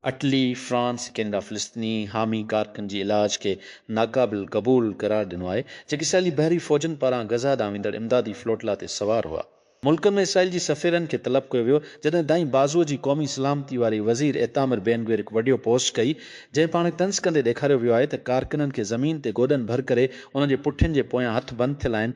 अटली, France, Canada फ़िलिस्तीनी हामी कारकन जी इलाज खे नाक़ाबिल क़बूल करार ॾिनो आहे, जेके इसराइली बहरी फ़ौजनि पारां गज़ा ॾांहुं वेंदड़ इमदादी फ्लोटला ते सवार हुआ। मुल्क में इसराइल जी सफ़ीरनि खे तलब कयो वियो, जॾहिं दाईं बाज़ूअ जी क़ौमी सलामती वारी वज़ीर एतामिर बेन-गुविर हिकु वडियो पोस्ट कई, जंहिं पाण तंज़ कंदे ॾेखारियो वियो आहे त कारकुननि खे ज़मीन ते गोॾनि भर करे उन्हनि जे पुठियुनि जे पोयां हथ बंदि थियल आहिनि।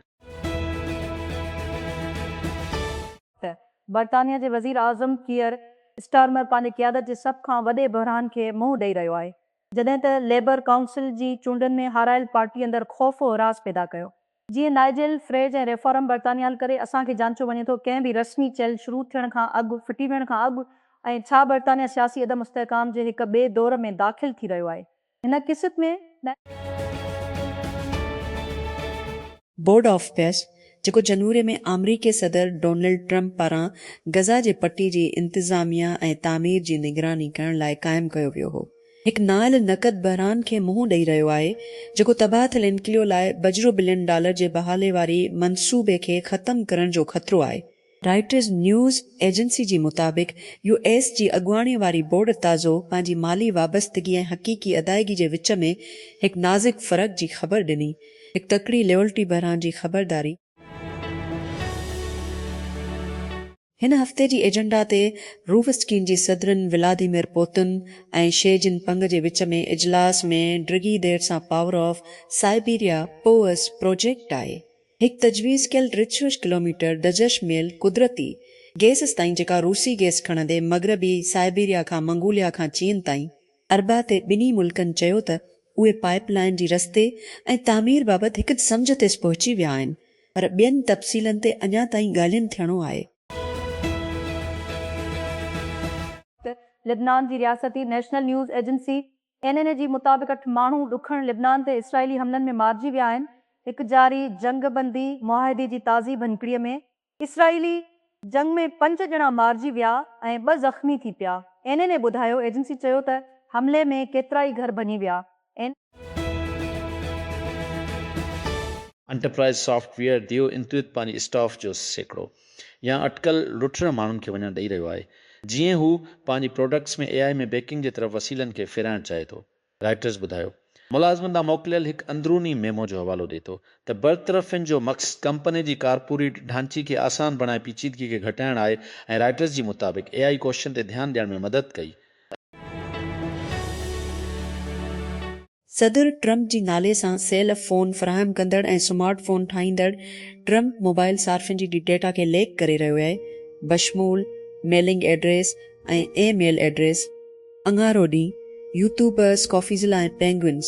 बरतानिया जे वज़ीर आज़म कीयर स्टारमर पंहिंजी क़ियादत जे सभ खां वॾे बहरान खे मुंहुं ॾेई रहियो आहे, जॾहिं त लेबर काउंसिल जी चूंडनि में हारायल पार्टी अंदरि ख़ौफ़ राज़ पैदा कयो। जीअं नाइजेल फ्रेज ऐं रेफॉर्म बरतानिया करे असांखे जांचो वञे थो कंहिं बि रस्मी चयल शुरू थियण खां अॻु, फिटी वेहण खां अॻु, ऐं छा बरतानिया सियासी अदम इस्तेहकाम जे हिक ॿिए दौर में दाख़िल थी रहियो आहे। हिन क़िस्त में बोर्ड ऑफ पेस, जेको जनवरी में अमरीकी सदर डोनाल्ड ट्रंप पारां गज़ा जे पट्टी जी इंतिज़ामिया ऐं तामीर जी निगरानी करण लाइ क़ाइमु कयो वियो हो, हिकु नायल नक़द बहरान खे मुंहुं ॾेई रहियो आहे, जेको तबाह थियल इनकिलियो लाइ बजरो $1 बिलियन जे बहाले वारी मंसूबे खे ख़तमु करण जो ख़तरो आहे। राइटर्स न्यूज़ एजेंसी जी मुताबिक़ US जी अॻुवाणीअ वारी बोर्ड ताज़ो पंहिंजी माली वाबस्तगी ऐं हक़ीक़ी अदायगी जे विच में हिकु नाज़ुक फ़र्क़ जी ख़बर ॾिनी, हिकु तकड़ी लॉयल्टी बहरान जी ख़बरदारी। हिन हफ़्ते जी एजेंडा ते रूफस्कीन जी सदरन व्लादिमीर पुतिन ऐं शी जिनपिंग जे विच में इजलास में डिघी देर सां पावर ऑफ साइबेरिया पोअस प्रोजेक्ट आहे, हिकु तजवीज़ कयल 300 किलोमीटर दज़श मेल कुदरती गैस ताईं, जेका रूसी गैस खणंदे मग़रबी साइबेरिया खां मंगोलिया खां चीन ताईं अरबा ते ॿिन्ही मुल्कनि चयो त उहे पाइपलाइन जी रस्ते ऐं तामीर बाबति हिकु सम्झ ते पहुची विया आहिनि, पर ॿियनि तफ़सीलनि ते अञा ताईं ॻाल्हियुनि थियणो आहे। लिबनान जी रियासती नेशनल न्यूज़ एजेंसी NNA जी मुताबिक़ 8 माण्हू ॾुखण लिबनान ते इसराइली हमलनि में मारिजी विया आहिनि। हिकु जारी जंगबंदी मुआहिदे जी ताज़ी भनकड़ीअ में इसराइली जंग में 5 ॼणा मारिजी विया ऐं 2 ज़ख़्मी थी पिया। NNA ॿुधायो, एजेंसी चयो त हमले में केतिरा ई घर भञी विया। एंटरप्राइज सॉफ्टवेयर दियो इंतुत पंहिंजी स्टाफ जो सैकड़ो या अटकल लुटण माण्हुनि खे वञण ॾेई रहियो आहे, जीअं हू पंहिंजी प्रोडक्ट्स में AI में बैकिंग जे तरफ़ वसीलनि खे फिराइणु चाहे थो। राइटर्स ॿुधायो, मुलाज़िमनि ॾांहुं मोकिलियल हिकु अंदरूनी मेमो जो हवालो ॾिए थो त बरतरफ़िन जो मक़सदु कंपनी जी कारपोरेट ढांचे खे आसान बणाए पेचीदगी खे घटाइणु आहे, ऐं राइटर्स जी मुताबिक़ AI क्वेश्चन ते ध्यानु ॾियण में मदद कई। सदर ट्रंप जी नाले सां सेल फोन फराहम कंदड़ ऐं स्मार्ट फोन ठाहींदड़ ट्रंप मोबाइल सार्फिन जी डेटा खे लेक करे रहियो आहे, बशमूल मेलिंग एड्रेस ऐं E-मेल एड्रेस। अंगारो ॾींहुं यूट्यूबर्स कॉफीज़िला ऐं पेंगुइन्स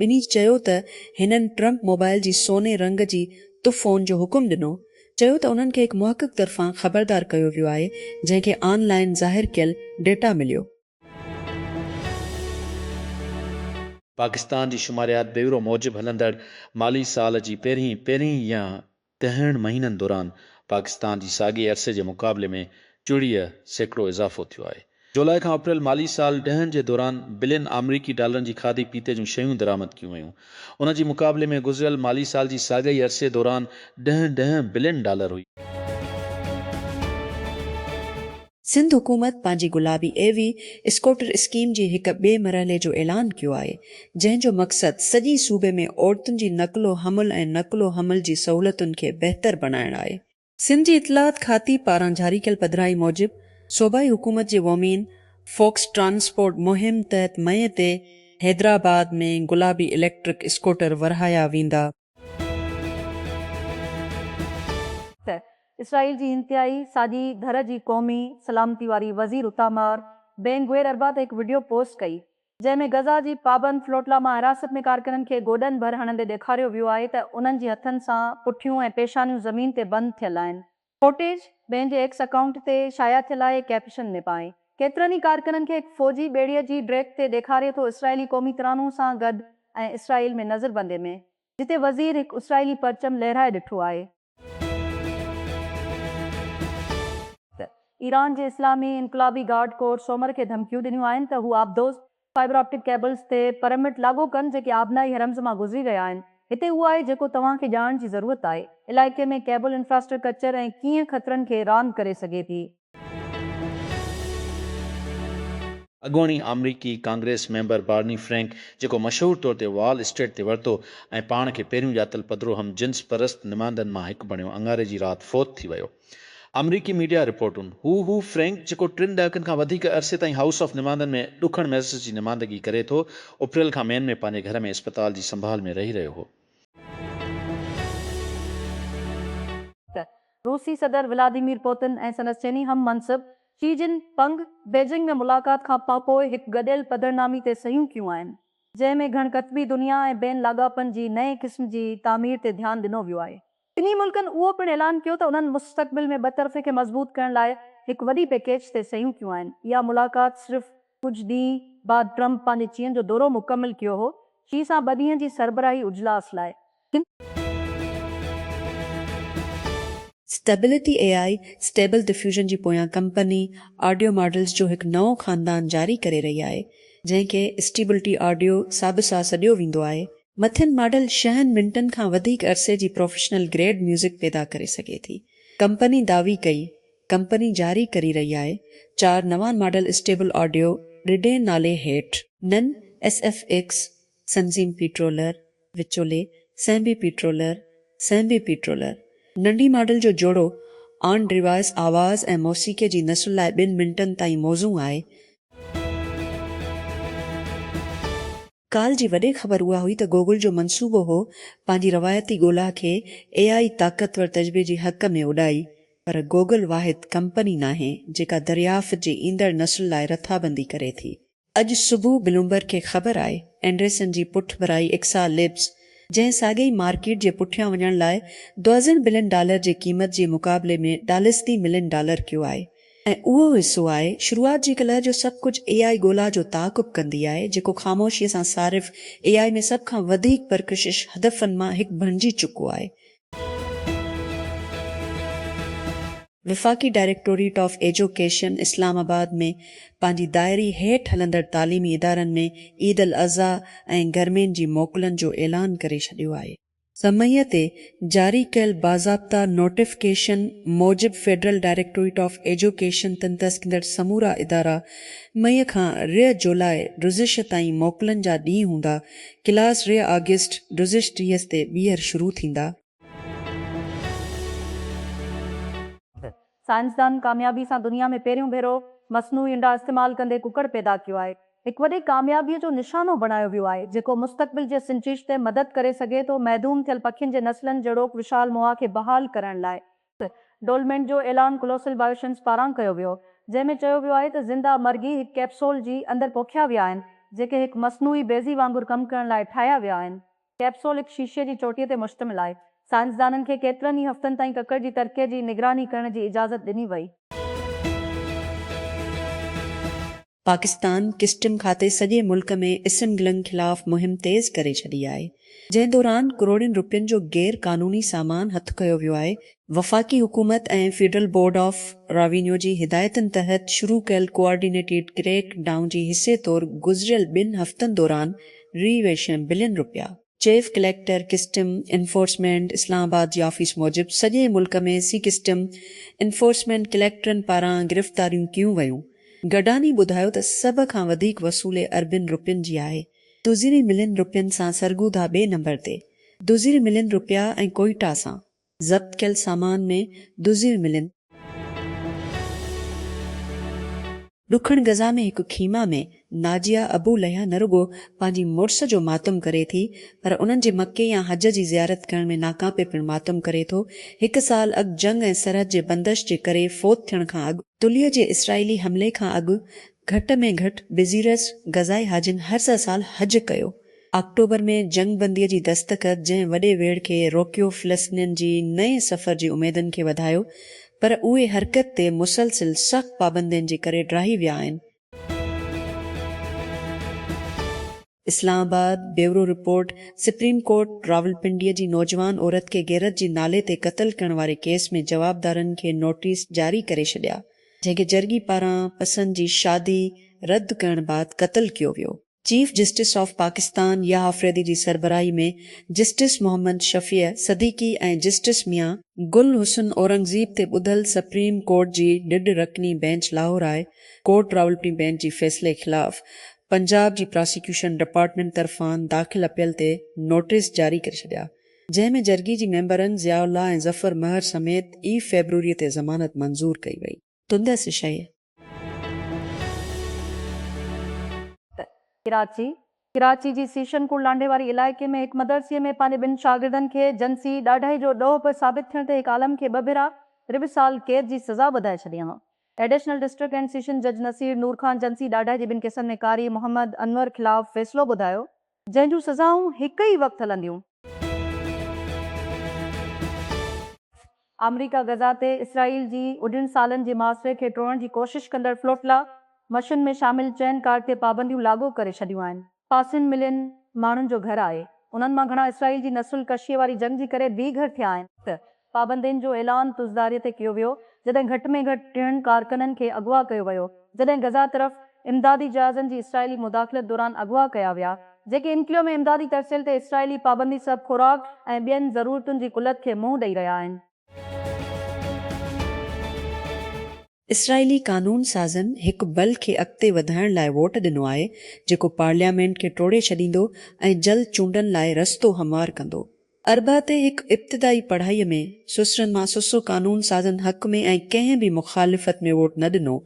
ॿिन्ही चयो त हिननि ट्रंप मोबाइल जी सोने रंग जी तुफ़ोन जो हुकुम ॾिनो, चयो त उन्हनि खे हिकु मुहक़िक़ तरफ़ां ख़बरदार कयो वियो आहे, जंहिंखे ऑनलाइन ज़ाहिर कयल डेटा मिलियो। पाकिस्तान जी शुमारियात ब्यूरो मूजिबि हलंदड़ माली साल जी पहिरीं या 10 महीननि दौरान पाकिस्तान जी साॻिए अरसे जे मुक़ाबले में 40% इज़ाफ़ो थियो आहे। जुलाई खां अप्रैल माली साल 10 जे दौरान बिलियन अमरीकी डॉलरनि जी खाधी पीते जूं शयूं दरामद कयूं वयूं। उन जी मुक़ाबले में गुज़िरियल माली साल जी साॻिए अरसे दौरान 10 बिलियन डॉलर हुई। सिंध हुकूमत पंहिंजी गुलाबी एवी स्कूटर स्कीम जी हिकु ॿिए मरहले जो ऐलान कयो आहे, जंहिं जो मक़सदु सॼी सूबे में औरतुनि जी नक़लो हमल ऐं नक़लो हमल जी सहूलियतुनि खे बहितर बणाइणु आहे। सिंध जी इतलात खाती पारां जारी कयल पधिराई मूजिबि सूबाई हुकूमत जे वोमीन फोक्स ट्रांसपोर्ट मुहिम तहत मई ते हैदराबाद में गुलाबी इलेक्ट्रिक स्कूटर वरहाया वेंदा। इसराइल जी इंतिहाई साॼी घर जी क़ौमी सलामती वारी वज़ीर उतामार बेन-गुविर अरबा ते हिकु वीडियो पोस्ट कई, जंहिंमें गज़ा जी पाबंद फ्लोटला मां हिरासत में कारकुननि खे गोॾनि भर हणंदे ॾेखारियो वियो आहे त उन्हनि जी हथनि सां पुठियूं ऐं पेशानियूं ज़मीन ते बंदि थियल आहिनि। फुटेज पंहिंजे एक्स अकाउंट ते शाया थियल आहे, कैप्शन में पाए केतिरनि ई कारकुननि खे हिकु फ़ौजी ॿेड़ीअ जी ड्रैग ते ॾेखारे थो इसराइली क़ौमी तरानू सां गॾु ऐं इसराइल में नज़रबंदे में, जिते वज़ीर हिकु इसराइली परचम लहिराए ॾिठो आहे। ईरान जे इस्लामी इनकलाबी गार्ड कोर सोमर खे धमकियूं ॾिनियूं आहिनि त हू आबदोज़ फाइबर ऑप्टिक केबल्स ते परमिट लागू कनि, जेके आबनाई हरम्स मां गुज़री रहिया आहिनि। हिते उहो आहे जेको तव्हांखे ॼाणण जी ज़रूरत आहे, इलाइक़े में केबल इंफ्रास्ट्रक्चर ऐं कीअं ख़तरनि खे रांदि करे सघे थी। अॻूणी अमरीकी कांग्रेस मेंबर बार्नी फ्रैंक जेको मशहूरु तौर ते वॉल स्ट्रीट ते वरितो ऐं पाण खे पहिरियों ॼातल पधिरो हम जिन्स परस्त निमांदनि मां हिकु बणियो, अंगारे जी राति फ़ौत थी वियो। अमरीकी मीडिया रिपोर्टुनि हू फ्रैंक जेको 3 ॾहाकनि खां वधीक अरसे ताईं हाउस ऑफ निमांदनि में ॾुखण महसूस जी निमांदगी करे थो, अप्रैल खां मेन में पंहिंजे घर में अस्पताल जी संभाल में रही रहियो हो। रूसी सदर व्लादिमीर पुतिन ऐं संदसि चइनी हम मनसिब शी जिनपिंग बीजिंग में मुलाक़ात खां पोइ हिकु गॾियल पधरनामी ते सहियूं कयूं आहिनि, जंहिंमें घणकतबी दुनिया ऐं ॿियनि लाॻापनि जी नए क़िस्म जी तामीर ते ध्यानु ॾिनो वियो आहे। टिनी मुल्कनि उहो पिणु ऐलान कयो त उन्हनि मुस्तक़बिल में ॿतरफ़े खे मज़बूत करण लाइ हिकु वॾी पैकेज ते सहियूं कयूं आहिनि। इहा मुलाक़ात सिर्फ़ कुझु ॾींहं बाद ट्रंप पंहिंजे चीन जो दौरो मुकमिल कयो हो, शी सां 2 ॾींहं जी सरबराही उजलास लाइ। स्टेबिलिटी AI स्टेबल डिफ्यूजन जी पोयां कंपनी ऑडियो मॉडल्स जो हिकु नओं ख़ानदान जारी करे रही आहे, जंहिंखे स्टेबिलिटी ऑडियो साब सां सॾियो वेंदो आहे। मथियनि मॉडल 6 मिंटनि खां वधीक अरसे जी प्रोफेशनल ग्रेड म्यूज़िक पैदा करे सघे थी। कंपनी दावी कई कंपनी जारी करे रही आहे 4 नवां मॉडल स्टेबल ऑडियो रिडे नाले हेठि नन SFX संजीम पीट्रोलर विचोले सैम्बी पीट्रोलर नंढी मॉडल जो जोड़ो ऑन डिवाइस आवाज़ ऐं मौसीक़े जी नस्ल लाइ 2 मिंटनि ताईं मौज़ू आहे। काल जी वॾे ख़बर उहा हुई त गूगल जो मंसूबो हो पंहिंजी रवायती ॻोल्हा खे AI ताक़तवर तजबे जी हक़ में उॾाई, पर गूगल वाहिद कंपनी नाहे जेका दरियाफ़्त जी ईंदड़ नस्ल लाइ रथाबंदी करे थी। अॼु सुबुह ब्लूमबर्ग खे ख़बर आहे एंडरसन जी पुठ भराई एक्सा लिब्स, जंहिं साॻई मार्केट जे पुठियां वञण लाइ $1 बिलियन जी क़ीमत जे मुक़ाबले में $30 मिलियन कयो आहे, ऐं उहो हिसो आहे शुरूआत जी कल्ह जो सभु कुझु AI ॻोल्हा जो ताक़ुब कंदी आहे, जेको ख़ामोशीअ सां सारिफ़ AI में सभ खां वधीक परकशिश हदफ़नि मां हिकु बणिजी चुको आहे। विफ़ाक़ी डायरेक्टोरेट ऑफ एजुकेशन इस्लामाबाद में पंहिंजी दायरी हेठि हलंदड़ तालीमी इदारनि में ईद अल अज़हा ऐं गर्मियुनि जी मोकलुनि जो ऐलान करे छॾियो आहे। समय ते जारी कयल बाज़ाब्ता नोटिफिकेशन मूजिब फेडरल डायरेक्टोरेट ऑफ एजुकेशन तंतस्किंदड़ समूरा इदारा मई खां 2 जुलाई गुज़िश ताईं मोकलुनि जा ॾींहं हूंदा, क्लास 2 अगस्त गुज़िश 30 ते ॿीहर शुरू थींदा। साइंसदान कामयाबी सां दुनिया में पहिरियों भेरो मसनूई अंडा इस्तेमालु कंदे कुकड़ पैदा कयो आहे। हिकु वॾी कामयाबीअ जो निशानो बणायो वियो आहे, जेको मुस्तक़बिल जे सिंचिश ते मदद करे सघे थो महदूम थियल पखियुनि जे नस्लनि जहिड़ोक विशाल मुआ खे बहाल करण लाइ। डोलमेंट जो ऐलान कोलोसल बायोशंस पारां कयो वियो, जंहिंमें चयो वियो आहे त ज़िंदा मर्गी हिकु कैप्सूल जी अंदरि पोखिया विया आहिनि, जेके हिकु मसनूई बेज़ी वांगुरु कमु करण लाइ ठाहिया विया आहिनि। कैप्सूल हिकु शीशे जी चोटीअ ते मुश्तमिल आहे। साइंसदाननि खे केतिरनि ई हफ़्तनि ताईं ककड़ जी तरक़ीअ जी निगरानी करण जी इजाज़त ॾिनी वई। पाकिस्तान किस्टम खाते सॼे मुल्क में इस्म गिलनि ख़िलाफ़ मुहिम तेज़ करे छॾी आहे, जंहिं दौरान करोड़नि रुपयनि जो गैर क़ानूनी सामान हथु कयो वियो आहे। वफ़ाक़ी हुकूमत ऐं फेडरल बोर्ड ऑफ रेवेन्यू जी हिदायतुनि तहत शुरू कयल कोऑर्डिनेटेड क्रैक डाउन जी हिसे तौरु गुज़िरियल 2 हफ़्तनि दौरान $20 billion chief collector customs enforcement Islamabad जी ऑफिस मूजिबि सॼे मुल्क में सी किस्टम इन्फोर्समेंट कलेक्टरनि पारां गिरफ़्तारियूं कयूं वयूं। गडानी ॿुधायो त सभ खां वधीक वसूले अरबनि रुपयनि जी आहे। $2 मिलियन सां सरगूदा 2 नंबर ते, $2 मिलियन ऐं कोइटा सां ज़ब्त कयल सामान में $2 मिलियन। ॾुखण गज़ा में हिकु खीमा में नाजिया अबू लया न रुगो पंहिंजी मुड़ुस जो मातम करे थी, पर उन्हनि जे मके या हज जी ज़ियारत करण में नाकापे पिणु मातम करे थो। 1 साल अॻु जंग ऐं सरहद जे बंदिश जे करे फ़ौत थियण खां अॻु तुलीअ जे इसराइली हमले खां अॻु घटि में घटि बिज़ीरस गज़ाई हाजिन हर साल हज कयो। अक्टूबर में जंग बंदीअ जी दस्तख़त जंहिं वॾे वेड़ खे रोकियो, फ़िलिस्तीनियुनि जी नए सफ़र जी उमेदुनि खे वधायो, पर उहे हरकत ते मुसलसिल सख़्त पाबंदियुनि जे करे ड्राही विया आहिनि। Islamabad bureau report supreme court रावलपिंडीअ जी नौजवान औरत खे गैरत जी नाले ते क़त्ल करण वारे केस में जवाबदारनि खे नोटिस जारी करे छॾिया, जंहिंखे जर्गी पारां पसंदि जी शादी रद्द करण बाद क़त्ल कयो वियो। चीफ जस्टिस ऑफ पाकिस्तान या आफरीदी जी सरबराही में जस्टिस मोहम्मद शफीअ सदीकी ऐं जस्टिस मियां गुल हुसन औरंगज़ेब ते ॿुधल सुप्रीम कोर्ट जी ॾिड रकनी बेंच लाहौर आहे कोर्ट रावलपिंडी बेंच जी फ़ैसिले ख़िलाफ़ पंजाब जी प्रोसिक्यूशन डिपार्टमेंट तरफ़ां दाख़िल अपील ते नोटिस जारी करे छॾिया जंहिं में जरगी जी मेंबरनि ज़ियाउल्लाह ऐं ज़फ़र महर समेत ई फ़ेबरवरी ते ज़मानत मंज़ूर कई वई तुंदस शइ कराची जी सीशनपुर लांडे वारी इलाइक़े में हिकु मदरसीअ में पंहिंजे ॿिनि शागिर्दनि खे जिनसी ॾाढाई जो ॾोह पियो साबित थियण ते हिकु आलम खे 2 भेरा 23 साल क़ैद जी सज़ा ॿुधाए छॾियईं। एडिशनल डिस्ट्रिक्ट एंड सेशन जज नसीर नूर खान जिनसी ॾाढाई जे ॿिनि केसनि में कारी मोहम्मद अनवर ख़िलाफ़ फ़ैसिलो ॿुधायो जंहिं जूं सज़ाऊं हिकु ई वक़्तु हलंदियूं। अमरीका गज़ा ते इसराइल जी उॾिन सालनि जे मुआसिरे खे टोड़ण जी कोशिश कंदड़ फ्लोटला मशन में शामिल चइनि कार ते पाबंदियूं लागू करे छॾियूं आहिनि। पासिन मिलियन माण्हुनि जो घर आहे उन्हनि मां घणा इसराइल जी नसुल कशीअ वारी जंग जी करे बेघर थिया आहिनि त पाबंदियुनि जो ऐलान तुज़दारीअ ते कयो वियो जॾहिं घटि में घटि 3 कारकुननि खे अगवा कयो वियो जॾहिं गज़ा तरफ़ इमदादी जहाज़नि जी इसराइली मुदाख़लत दौरान अगवा कया विया जेके इनक्लियो में इमदादी तरसेल ते इसराइली पाबंदी सभु खुराक ऐं ॿियनि ज़रूरतुनि जी कुलत खे मुंहुं ॾेई रहिया आहिनि। इसराइली कानून साज़नि हिकु बल खे अॻिते वधाइण लाइ वोट ॾिनो आहे जेको पार्लियामेंट खे टोड़े छॾींदो ऐं जल्द चूंडनि लाइ रस्तो हमवार कंदो। अरबा ते हिकु इब्तिदाई पढ़ाईअ में सुसरनि मां सुसो कानून साज़नि हक़ में ऐं कंहिं बि मुख़ालिफ़त में वोट न ॾिनो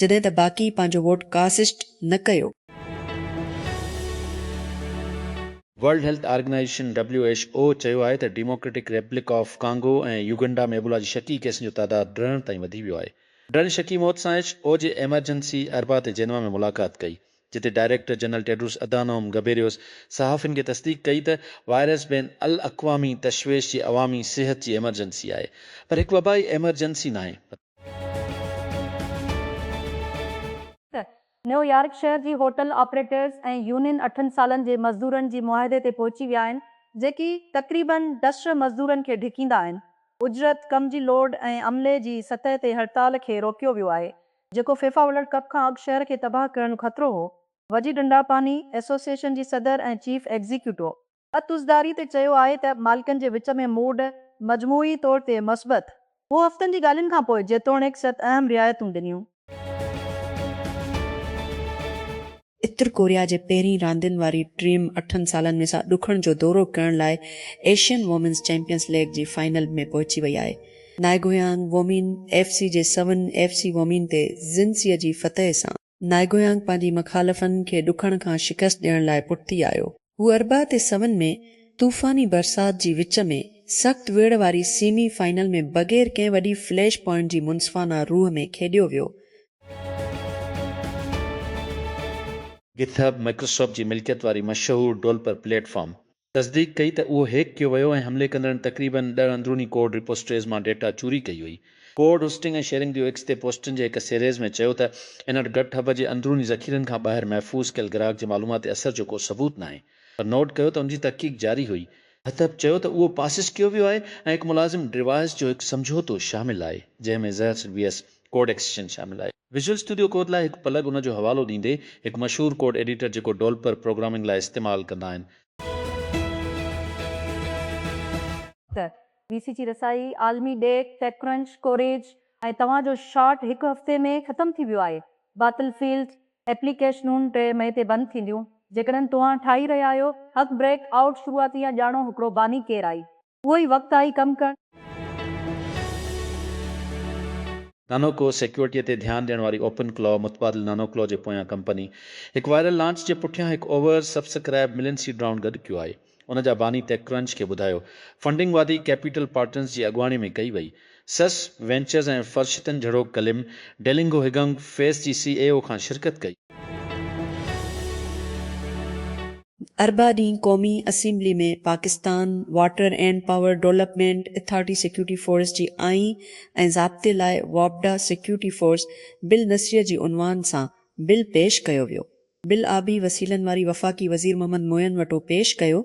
जॾहिं त बाक़ी पंहिंजो वोट कासिस्ट न कयो। वर्ल्ड हेल्थ ऑर्गेनाइजेशन WHO चयो आहे त डेमोक्रेटिक रिपब्लिक ऑफ कांगो ऐं युगंडा में एबोला जी शकी केसनि जो तादादु ॾहण ताईं वधी वियो आहे। ॾहण शकी मौत सां जे एमरजेंसी अरबा ते जेनवा में मुलाक़ात कई जिते डायरेक्टर जनरल टेड्रोस अदानोम गबेरियोस सहाफ़ियुनि खे तस्दीक कई त वायरस बैन अल अक़वामी तशवीश जी अवामी सिहत जी एमरजेंसी आहे पर हिकु वबाई एमरजेंसी न आहे। न्यूयॉर्क शहर जी होटल ऑपरेटर्स ऐं यूनियन 8 सालनि जे मज़दूरनि जी मुआहदे ते पहुची विया आहिनि जेकी तक़रीबन 10 मज़दूरनि खे ढिकींदा आहिनि। उजरत कम जी लोड ऐं अमले जी सतह ते हड़ताल खे रोकियो वियो आहे जेको फीफा वर्ल्ड कप खां अॻु शहर खे तबाह करण ख़तरो हो। वजी डंडापानी एसोसिएशन जी सदर ऐं चीफ एग्ज़ीक्यूटिव अतुज़दारी ते चयो आहे त मालिकनि जे विच में मूड मजमूई तौर ते मस्बत वो हफ़्तनि जी ॻाल्हियुनि खां पोइ जेतोणीकि 7 अहम रिआयतूं ॾिनियूं। उत्तर कोरिया जे पहिरीं रांदियुनि वारी टीम 8 सालनि में सां ॾुकण जो दौरो करण लाइ एशियन वोमेन्स चैंपियंस लीग जी फाइनल में पहुची वई आहे। नायगोयांग वोमिन FC जे 7 FC वोमिन ते जिनसीअ जी फतह सां नायगोयांग पंहिंजी मुखालिफ़नि खे ॾुकण खां शिकस्त ॾियण लाइ पुठिती आयो। हू अरबा ते 7 में तूफ़ानी बरसात जी विच में सख़्त वेड़ वारी सेमी फाइनल में बग़ैर कंहिं वॾी फ्लैश पॉइंट जी मुनसिफ़ाना रूह में खेॾियो वियो। गिथहब माइक्रोसॉफ्ट जी मिल्कियत वारी मशहूर डेवलपर प्लेटफॉर्म तस्दीक कई त उहो हैक कयो वियो ऐं हमले कंदड़नि तक़रीबन 10 अंदरूनी कोड रिपोस्ट्रीज़ मां डेटा चोरी कई हुई। कोड होस्टिंग ऐं शेयरिंग जो एक्स ते पोस्टनि जे हिकु सीरीज़ में चयो त इन GitHub जे अंदरूनी ज़ख़ीरनि खां ॿाहिरि महफ़ूज़ कयल ग्राहक जे मालूमात असर जो को सबूत न आहे पर नोट कयो त उन जी तहक़ीक़ जारी हुई। GitHub चयो त उहो पासिस कयो वियो आहे ऐं हिकु मुलाज़िम डिवाइस जो हिकु समझौतो शामिल आहे जंहिं में ज़हर VS कोड एक्सचेंज शामिल आहे। विजुअल स्टूडियो कोड लाइ हिकु पलग उन जो हवालो ॾींदे हिकु मशहूर कोड एडिटर जेको डेवलपर प्रोग्रामिंग लाइ इस्तेमालु कंदा आहिनि। VC जी रसाई आलमी डेक टेकक्रंच कोरेज ऐं तव्हांजो शॉट हिकु हफ़्ते में ख़तमु थी वियो आहे। बाटलफील्ड एप्लीकेशनुनि 3 मई ते बंदि थींदियूं जेकॾहिं तव्हां ठाही रहिया आहियो हक़ ब्रेक आउट शुरूआती या ॼाणो हिकिड़ो बानी केरु आई उहो ई वक़्तु आई कमु करणु। नानोको सिक्योरिटीअ ते ध्यानु ॾियण वारी ओपन क्लॉ मुतबादिल नानोक्लॉ जे पोयां कंपनी हिकु वायरल लॉन्च जे पुठियां हिकु over subscribe million seed round गॾु कयो आहे। उन जा बानी टेकक्रंच खे ॿुधायो फंडिंग वादी कैपिटल पार्टनर्स जी अॻुवाणी में कई वई। सस वेंचर्स ऐं फर्शतन जहिड़ो कलिम डेलिंगो हिगंग फेस जी CEO खां शिरकत कई। अरबा ॾींहुं क़ौमी असेंबली में Pakistan water and power development authority security force जी आईं ऐं ज़ाब्ते लाइ वापडा सिक्योरिटी फोर्स बिल नसीर जी उनवान सां बिल पेश कयो वियो। बिल आबी वसीलनि वारी वफ़ाक़ी वज़ीर मोहम्मद मोइन वटो पेश कयो